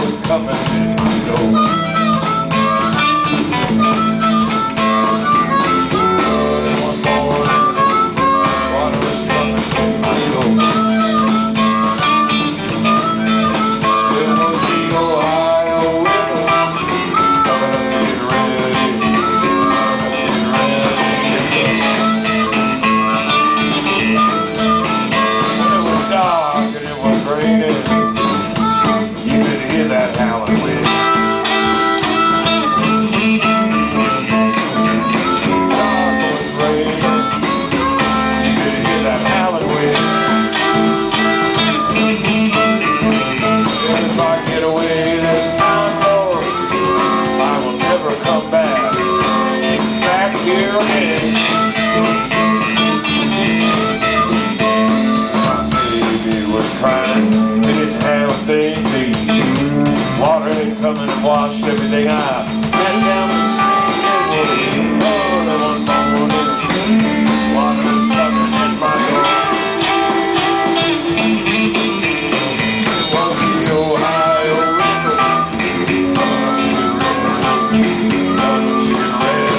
was coming in my door. Early one morning, water was coming in my door. It was the Ohio River, telling us to get ready, telling us to get ready. When it was dark and it was raining, you could hear that howling wind. Dark was raining, you could hear that howling wind. If I get away this time, Lord, I will never come back here again. My baby was crying, they didn't have a thing to eat. Water had come and washed everything out. Ran down the street, it was early one morning. Water was coming in my door. It was the Ohio River, telling us to get ready, telling us to get ready.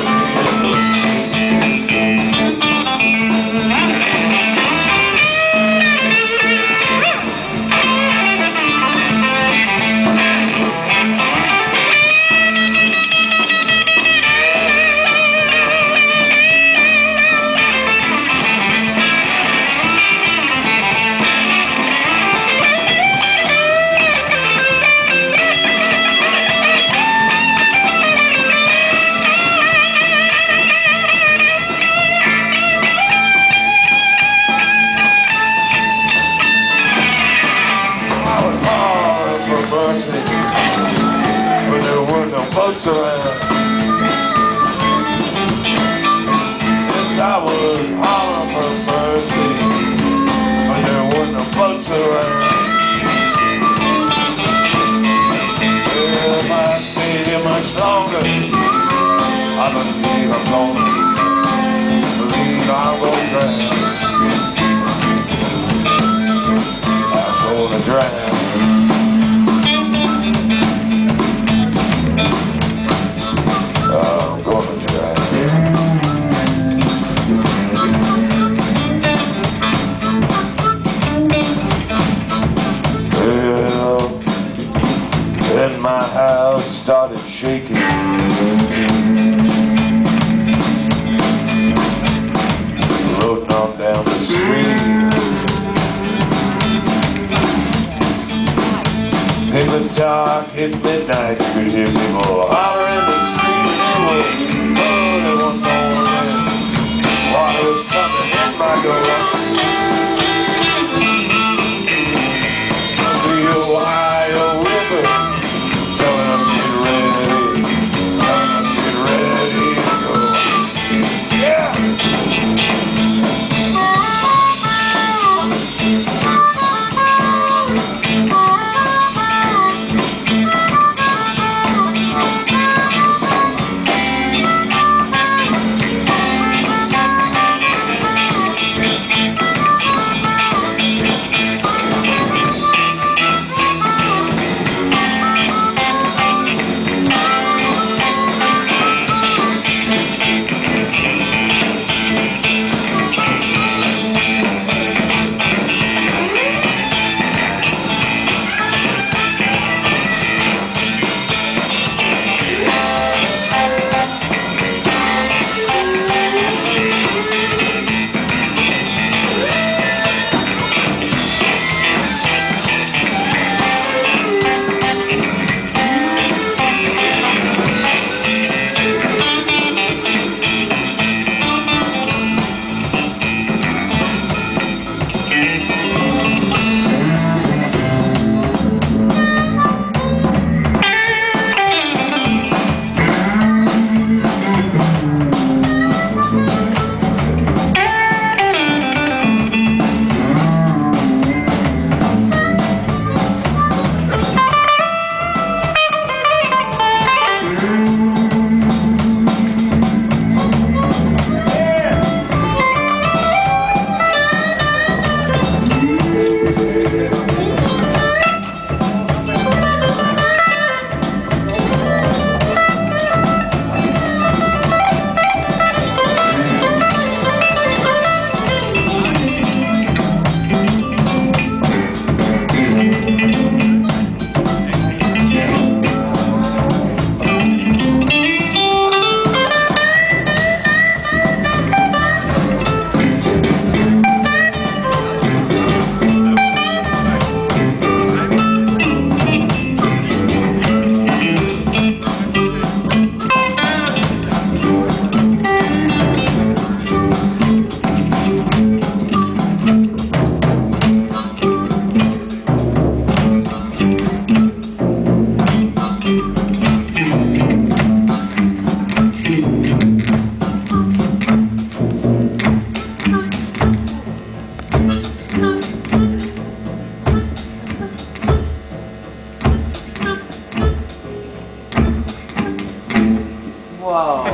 When there were no boats around. Yes, I was hollering for mercy when there were no boats around. Well, if I stay here much longer, I believe I'm gonna drown. I'm gonna drown. Then my house started shaking. Floating on down the street. In the dark, at midnight, you could hear people hollering and screaming. It was early one morning. Water was coming in my door. The Ohio River, telling us to get ready, telling us to get ready to go. Yeah!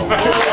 Oh.